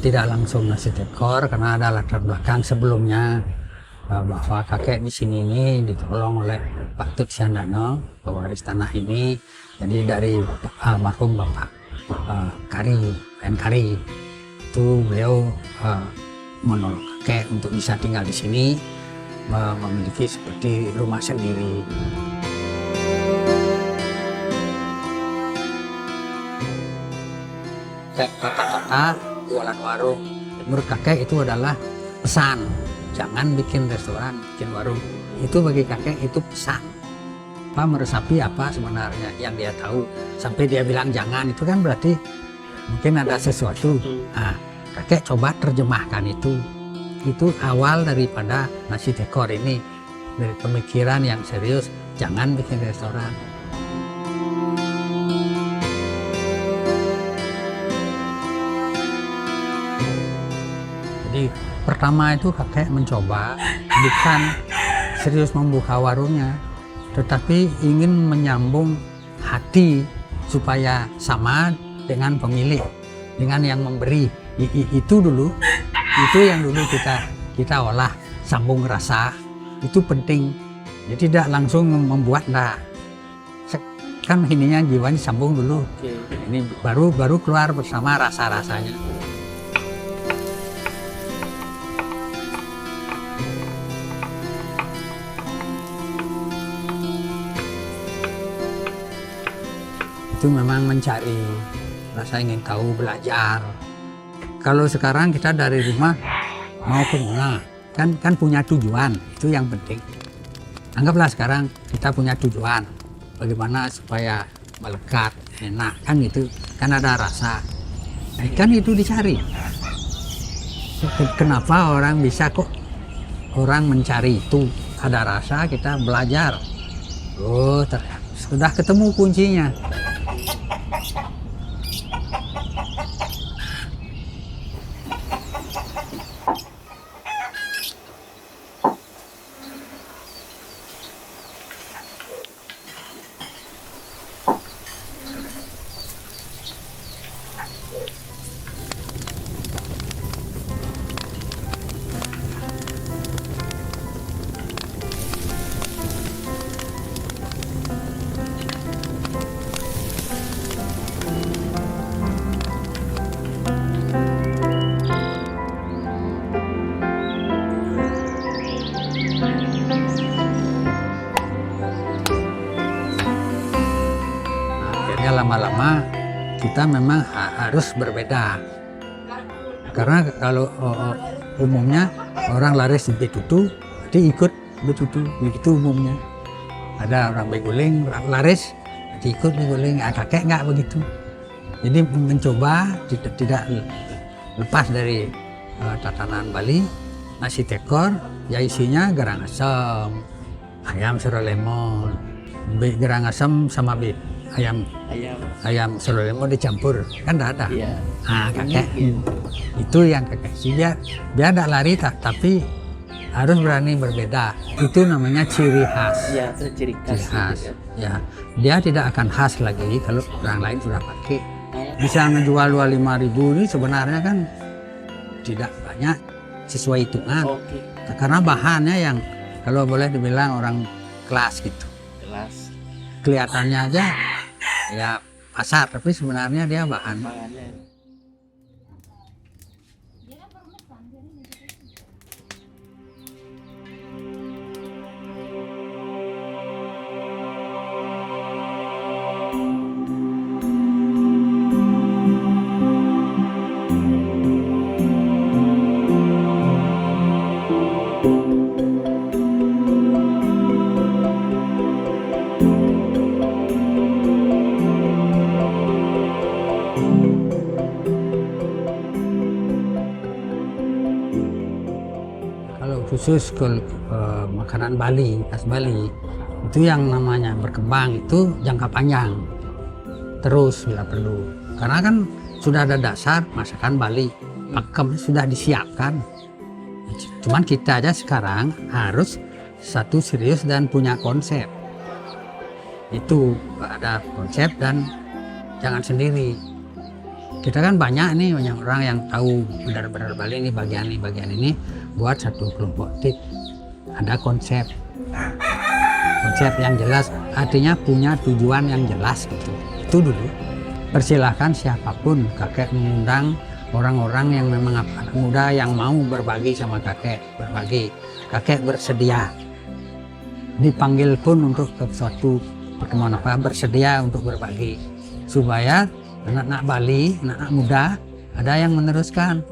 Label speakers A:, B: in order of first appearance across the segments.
A: tidak langsung nasi tekor karena ada latar belakang sebelumnya bahwa kakek di sini ini ditolong oleh Pak Tut Syandano, pewaris tanah ini. Jadi dari almarhum Bapak Kari, N. Kari, itu beliau menolong kakek untuk bisa tinggal di sini, memiliki seperti rumah sendiri. Kata-kata jualan warung menurut kakek itu adalah pesan, jangan bikin restoran, bikin warung. Itu bagi kakek itu pesan. Apa meresapi apa sebenarnya yang dia tahu, sampai dia bilang jangan, itu kan berarti mungkin ada sesuatu. Nah, kakek coba terjemahkan itu awal daripada nasi tekor ini, dari pemikiran yang serius, jangan bikin restoran. Jadi pertama itu kakek mencoba bukan serius membuka warungnya, tetapi ingin menyambung hati supaya sama dengan pemilik, dengan yang memberi. Itu dulu, itu yang dulu kita olah, sambung rasa, itu penting. Jadi tidak langsung membuat, nah kan ininya jiwanya sambung dulu. Ini baru keluar bersama rasa-rasanya. Itu memang mencari rasa, ingin tahu, belajar. Kalau sekarang kita dari rumah mau ke mana, kan punya tujuan, itu yang penting. Anggaplah sekarang kita punya tujuan, bagaimana supaya melekat, enak, kan gitu, kan ada rasa. Kan itu dicari. Kenapa orang bisa kok orang mencari itu, ada rasa, kita belajar. Oh, sudah ketemu kuncinya. Lama-lama kita memang harus berbeda, karena kalau umumnya orang laris di betutu, nanti ikut betutu, begitu umumnya. Ada orang beguling, orang laris, nanti ikut beguling. Kakek nggak begitu. Jadi mencoba tidak lepas dari tatanan Bali. Nasi tekor ya isinya garang asam, ayam serai lemon, garang asam sama ayam serai lemon dicampur, kan ada. Iya. Nah, kakek itu yang kakek sih, biar tidak lari tapi harus berani berbeda. Itu namanya ciri khas.
B: Iya, itu ciri khas.
A: Ya, dia tidak akan khas lagi kalau orang lain sudah pakai. Bisa menjual 25.000 ini sebenarnya kan tidak banyak sesuai hitungan.
B: Oke.
A: Karena bahannya yang kalau boleh dibilang orang kelas gitu.
B: Kelas.
A: Kelihatannya aja ya pasar, tapi sebenarnya dia bahannya. Khusus ke makanan Bali, khas Bali, itu yang namanya berkembang itu jangka panjang, terus bila perlu. Karena kan sudah ada dasar masakan Bali, pakem sudah disiapkan. Cuman kita aja sekarang harus satu serius dan punya konsep. Itu ada konsep dan jangan sendiri. Kita kan banyak orang yang tahu benar-benar Bali ini bagian ini buat satu kelompok tip. Ada konsep yang jelas, artinya punya tujuan yang jelas gitu. Itu dulu. Persilahkan siapapun kakek mengundang orang-orang yang memang anak muda yang mau berbagi sama kakek, berbagi. Kakek bersedia. Dipanggil pun untuk ke suatu pertemuan bersedia untuk berbagi. Supaya anak-anak Bali, anak-anak muda ada yang meneruskan.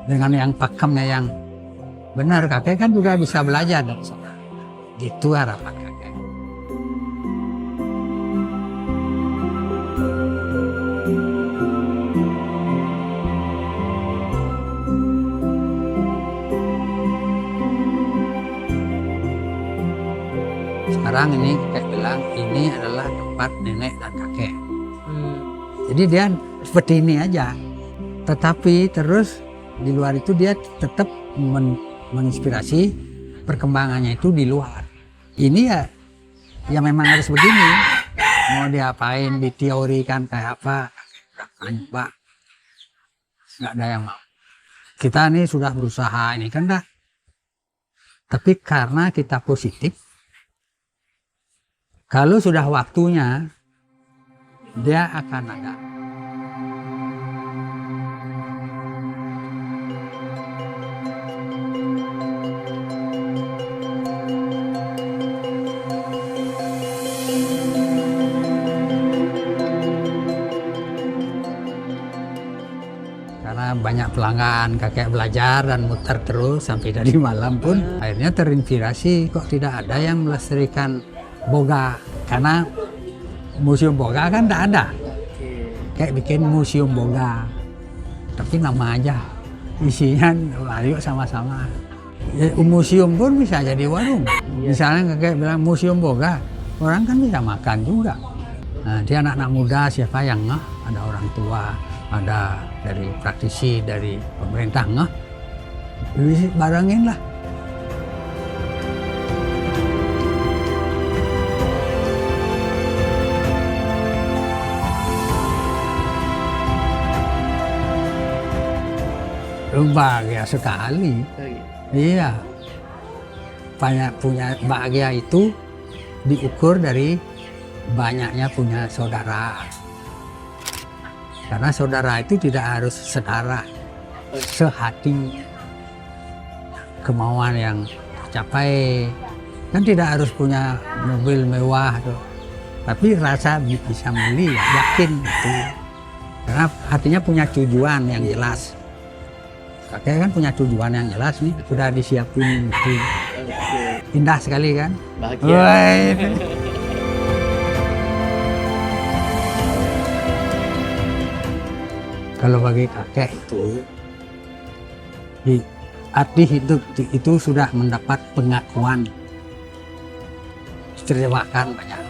A: Dengan yang pakemnya yang benar, kakek kan juga bisa belajar dari sana. Gitu harapan kakek. Sekarang ini kakek bilang ini adalah tempat nenek dan kakek. Jadi dia seperti ini aja. Tetapi terus di luar itu dia tetap menginspirasi perkembangannya itu di luar. Ini ya memang harus begini. Mau diapain, diteorikan kayak apa, Pak. Nggak ada yang mau. Kita ini sudah berusaha ini kan dah. Tapi karena kita positif, kalau sudah waktunya, dia akan ada. Karena banyak pelanggan, kakek belajar dan muter terus sampai tadi malam pun akhirnya terinspirasi kok tidak ada yang melestarikan boga, karena museum boga kan tidak ada. Kayak bikin museum boga, tapi nama aja, isinya ayo sama-sama. Ya, museum pun bisa jadi warung. Misalnya kakek bilang museum boga, orang kan bisa makan juga. Nah, dia anak-anak muda siapa yang ngeh, ada orang tua, ada dari praktisi, dari pemerintah ngeh, barengin lah. Bahagia sekali. Iya. Punya bahagia itu diukur dari banyaknya punya saudara. Karena saudara itu tidak harus setara, sehati, kemauan yang tercapai. Kan tidak harus punya mobil mewah tuh. Tapi rasa bisa beli, yakin itu. Karena hatinya punya tujuan yang jelas. Kakek kan punya tujuan yang jelas nih, sudah disiapin itu. Indah sekali kan?
B: Bahagia.
A: Kalau bagi kakek itu, arti hidup itu sudah mendapat pengakuan. Terjemahkan banyak